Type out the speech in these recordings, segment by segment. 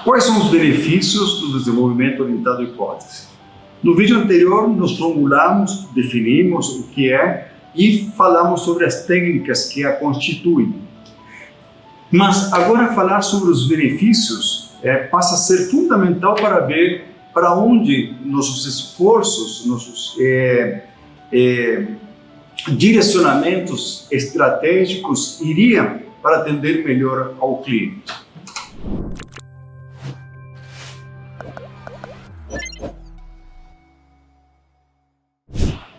Quais são os benefícios do desenvolvimento orientado à hipótese? No vídeo anterior, nós formulamos, definimos o que é e falamos sobre as técnicas que a constituem. Mas agora falar sobre os benefícios passa a ser fundamental para ver para onde nossos esforços, nossos direcionamentos estratégicos iriam para atender melhor ao cliente.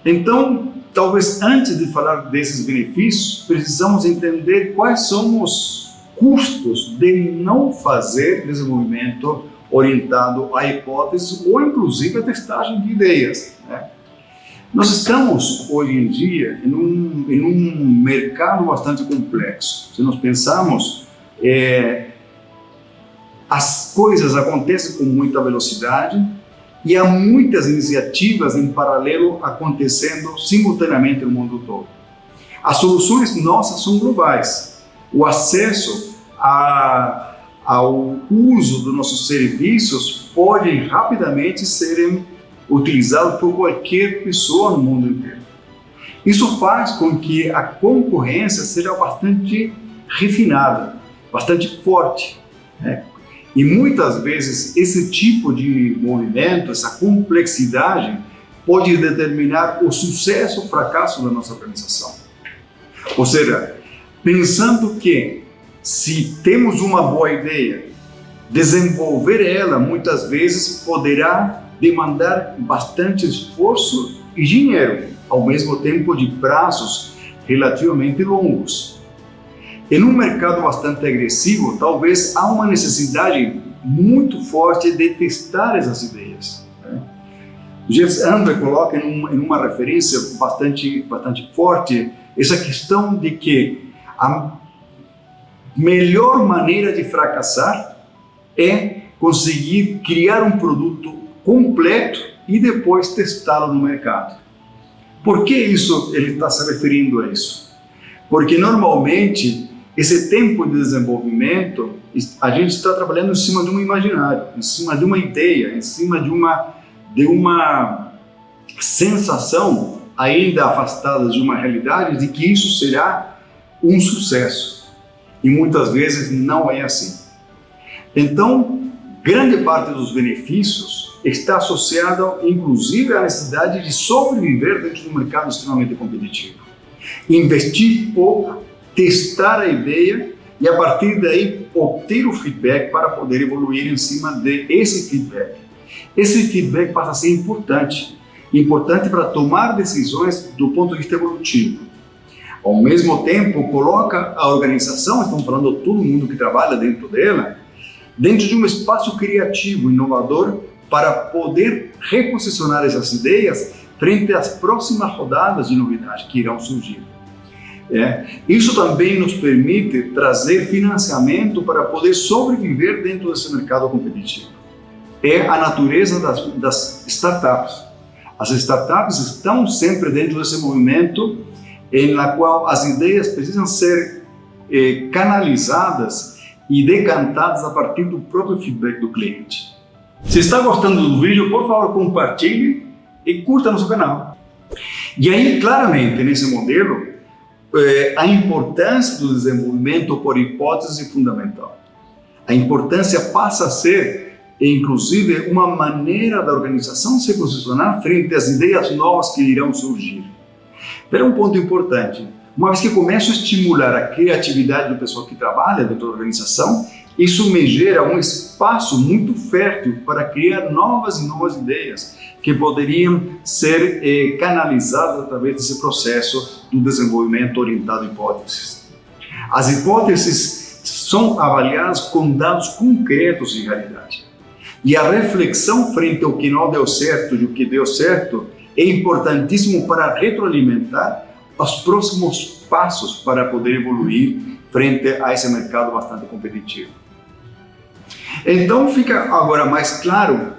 Então, talvez antes de falar desses benefícios, precisamos entender quais são os custos de não fazer desenvolvimento orientado à hipótese ou inclusive a testagem de ideias, né? Nós estamos hoje em dia em um mercado bastante complexo. Se nós pensarmos, as coisas acontecem com muita velocidade e há muitas iniciativas em paralelo acontecendo simultaneamente no mundo todo. As soluções nossas são globais. O acesso ao uso dos nossos serviços podem rapidamente serem utilizados por qualquer pessoa no mundo inteiro. Isso faz com que a concorrência seja bastante refinada, bastante forte, né? E muitas vezes esse tipo de movimento, essa complexidade, pode determinar o sucesso ou fracasso da nossa organização. Ou seja, pensando que se temos uma boa ideia, desenvolver ela muitas vezes poderá demandar bastante esforço e dinheiro, ao mesmo tempo de prazos relativamente longos. Em um mercado bastante agressivo, talvez há uma necessidade muito forte de testar essas ideias, né? Jeff Andrew coloca em uma referência bastante forte essa questão de que a melhor maneira de fracassar é conseguir criar um produto completo e depois testá-lo no mercado. Por que ele está se referindo a isso? Porque normalmente esse tempo de desenvolvimento, a gente está trabalhando em cima de um imaginário, em cima de uma ideia, em cima de uma sensação ainda afastada de uma realidade de que isso será um sucesso. E muitas vezes não é assim. Então, grande parte dos benefícios está associada, inclusive, à necessidade de sobreviver dentro de um mercado extremamente competitivo. Investir pouco, testar a ideia e, a partir daí, obter o feedback para poder evoluir em cima desse feedback. Esse feedback passa a ser importante para tomar decisões do ponto de vista evolutivo. Ao mesmo tempo, coloca a organização, estamos falando de todo mundo que trabalha dentro dela, dentro de um espaço criativo, inovador, para poder reposicionar essas ideias frente às próximas rodadas de novidade que irão surgir. Isso também nos permite trazer financiamento para poder sobreviver dentro desse mercado competitivo. É a natureza das startups. As startups estão sempre dentro desse movimento em qual as ideias precisam ser canalizadas e decantadas a partir do próprio feedback do cliente. Se está gostando do vídeo, por favor, compartilhe e curta nosso canal. E aí, claramente, nesse modelo, a importância do desenvolvimento por hipótese é fundamental. A importância passa a ser, inclusive, uma maneira da organização se posicionar frente às ideias novas que irão surgir. Pero é um ponto importante. Uma vez que começo a estimular a criatividade do pessoal que trabalha dentro da organização, isso me gera um espaço muito fértil para criar novas e novas ideias que poderiam ser canalizadas através desse processo do desenvolvimento orientado a hipóteses. As hipóteses são avaliadas com dados concretos de realidade. E a reflexão frente ao que não deu certo e o que deu certo é importantíssimo para retroalimentar os próximos passos para poder evoluir frente a esse mercado bastante competitivo. Então fica agora mais claro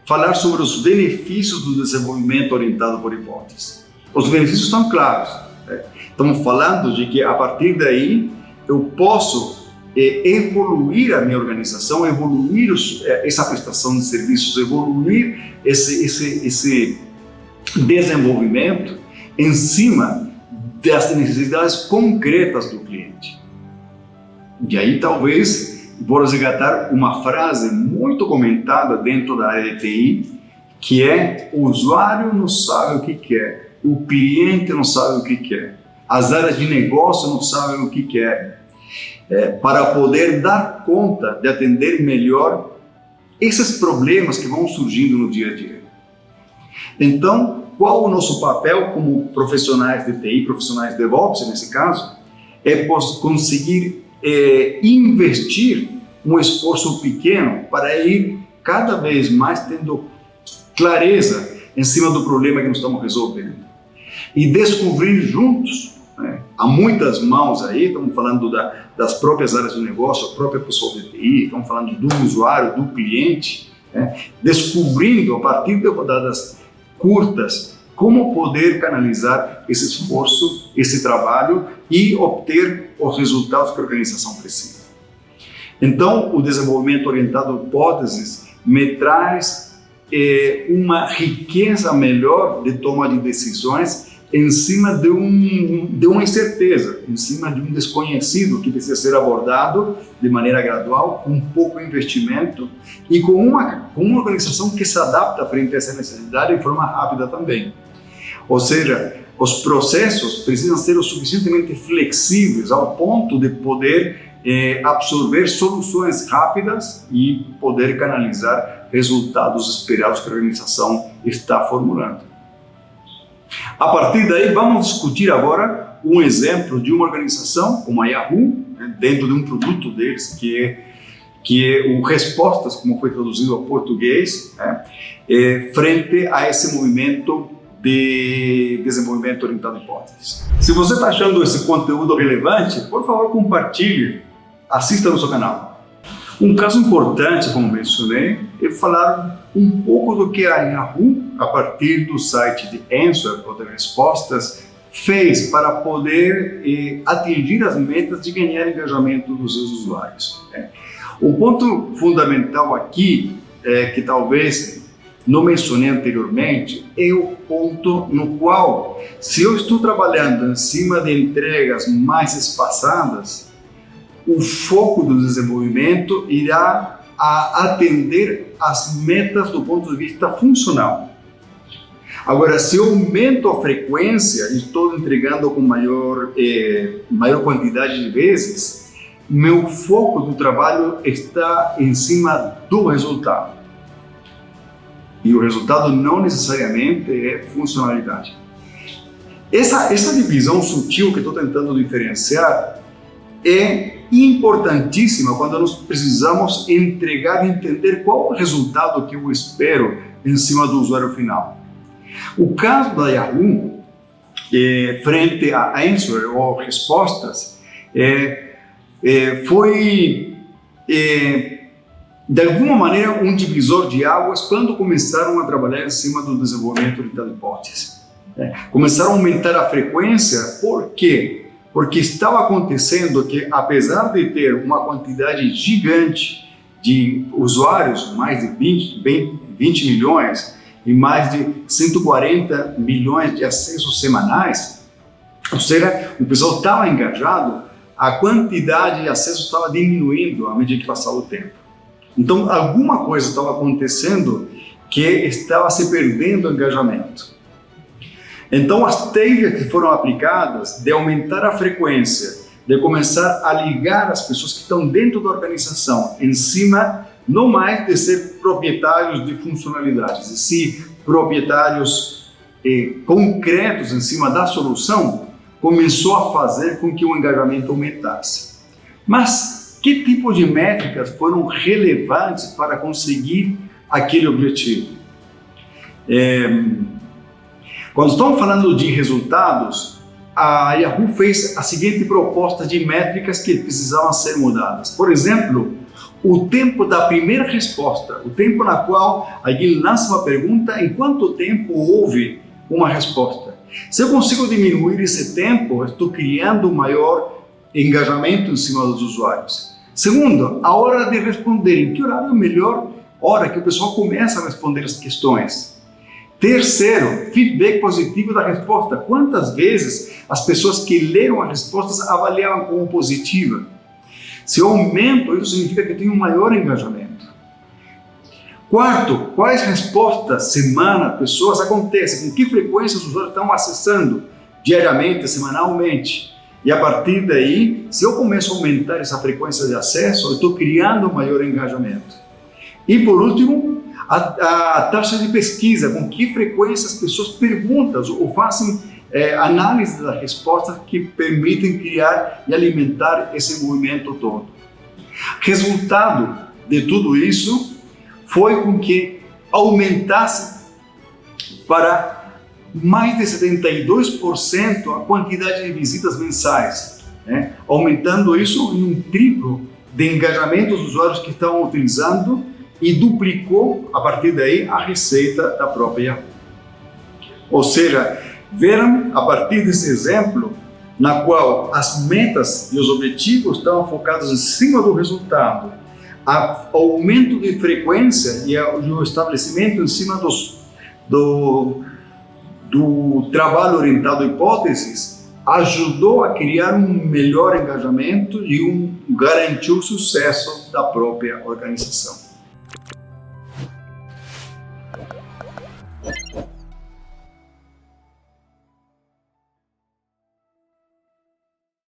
falar sobre os benefícios do desenvolvimento orientado por hipóteses. Os benefícios estão claros, né? Estamos falando de que a partir daí eu posso evoluir a minha organização, evoluir essa prestação de serviços, evoluir esse desenvolvimento em cima das necessidades concretas do cliente. E aí talvez vou resgatar uma frase muito comentada dentro da área de TI, que é: o usuário não sabe o que quer, o cliente não sabe o que quer, as áreas de negócio não sabem o que querem, para poder dar conta de atender melhor esses problemas que vão surgindo no dia a dia. Então, qual o nosso papel como profissionais de TI, profissionais de DevOps nesse caso? É conseguir investir um esforço pequeno para ir cada vez mais tendo clareza em cima do problema que nós estamos resolvendo e descobrir juntos, né? Há muitas mãos aí, estamos falando das próprias áreas de negócio, a própria pessoa de TI, estamos falando do usuário, do cliente, né? Descobrindo a partir de rodadas curtas como poder canalizar esse esforço, esse trabalho e obter os resultados que a organização precisa. Então, o desenvolvimento orientado a hipóteses me traz uma riqueza melhor de toma de decisões em cima de uma incerteza, em cima de um desconhecido que precisa ser abordado de maneira gradual, com pouco investimento e com uma organização que se adapta frente a essa necessidade de forma rápida também. Ou seja, os processos precisam ser o suficientemente flexíveis ao ponto de poder absorver soluções rápidas e poder canalizar resultados esperados que a organização está formulando. A partir daí, vamos discutir agora um exemplo de uma organização como a Yahoo, né, dentro de um produto deles que é o Respostas, como foi traduzido ao português, né, frente a esse movimento de desenvolvimento orientado a hipóteses. Se você está achando esse conteúdo relevante, por favor, compartilhe, assista no seu canal. Um caso importante, como mencionei, é falar um pouco do que a Yahoo, a partir do site de Answer, ou de Respostas, fez para poder atingir as metas de ganhar engajamento dos seus usuários. O ponto fundamental aqui, que talvez não mencionei anteriormente, é o ponto no qual, se eu estou trabalhando em cima de entregas mais espaçadas, o foco do desenvolvimento irá atender as metas do ponto de vista funcional. Agora, se eu aumento a frequência e estou entregando com maior quantidade de vezes, meu foco do trabalho está em cima do resultado. E o resultado não necessariamente é funcionalidade. Essa divisão sutil que estou tentando diferenciar é importantíssima quando nós precisamos entregar e entender qual é o resultado que eu espero em cima do usuário final. O caso da Yahoo, frente a Answer ou Respostas, foi de alguma maneira um divisor de águas quando começaram a trabalhar em cima do desenvolvimento orientado a hipóteses. Começaram a aumentar a frequência. Por quê? Porque estava acontecendo que, apesar de ter uma quantidade gigante de usuários, mais de 20 milhões e mais de 140 milhões de acessos semanais, ou seja, o pessoal estava engajado, a quantidade de acessos estava diminuindo à medida que passava o tempo. Então, alguma coisa estava acontecendo que estava se perdendo o engajamento. Então, as técnicas que foram aplicadas de aumentar a frequência, de começar a ligar as pessoas que estão dentro da organização em cima, não mais de ser proprietários de funcionalidades, e sim proprietários concretos em cima da solução, começou a fazer com que o engajamento aumentasse. Mas que tipo de métricas foram relevantes para conseguir aquele objetivo? Quando estamos falando de resultados, a Yahoo fez a seguinte proposta de métricas que precisavam ser mudadas. Por exemplo, o tempo da primeira resposta, o tempo na qual alguém lança uma pergunta, em quanto tempo houve uma resposta. Se eu consigo diminuir esse tempo, eu estou criando um maior engajamento em cima dos usuários. Segundo, a hora de responder. Em que horário é a melhor hora que o pessoal começa a responder as questões? Terceiro, feedback positivo da resposta. Quantas vezes as pessoas que leram as respostas avaliavam como positiva? Se eu aumento, isso significa que eu tenho um maior engajamento. Quarto, quais respostas, semana, pessoas acontecem? Com que frequência os usuários estão acessando diariamente, semanalmente? E a partir daí, se eu começo a aumentar essa frequência de acesso, eu estou criando um maior engajamento. E por último, a taxa de pesquisa, com que frequência as pessoas perguntam ou fazem análise das respostas que permitem criar e alimentar esse movimento todo. Resultado de tudo isso foi com que aumentasse para mais de 72% a quantidade de visitas mensais, né? Aumentando isso em um triplo de engajamento dos usuários que estão utilizando e duplicou, a partir daí, a receita da própria Yahoo. Ou seja, viram, a partir desse exemplo, na qual as metas e os objetivos estavam focados em cima do resultado, o aumento de frequência e o estabelecimento em cima do trabalho orientado a hipóteses ajudou a criar um melhor engajamento e garantiu o sucesso da própria organização.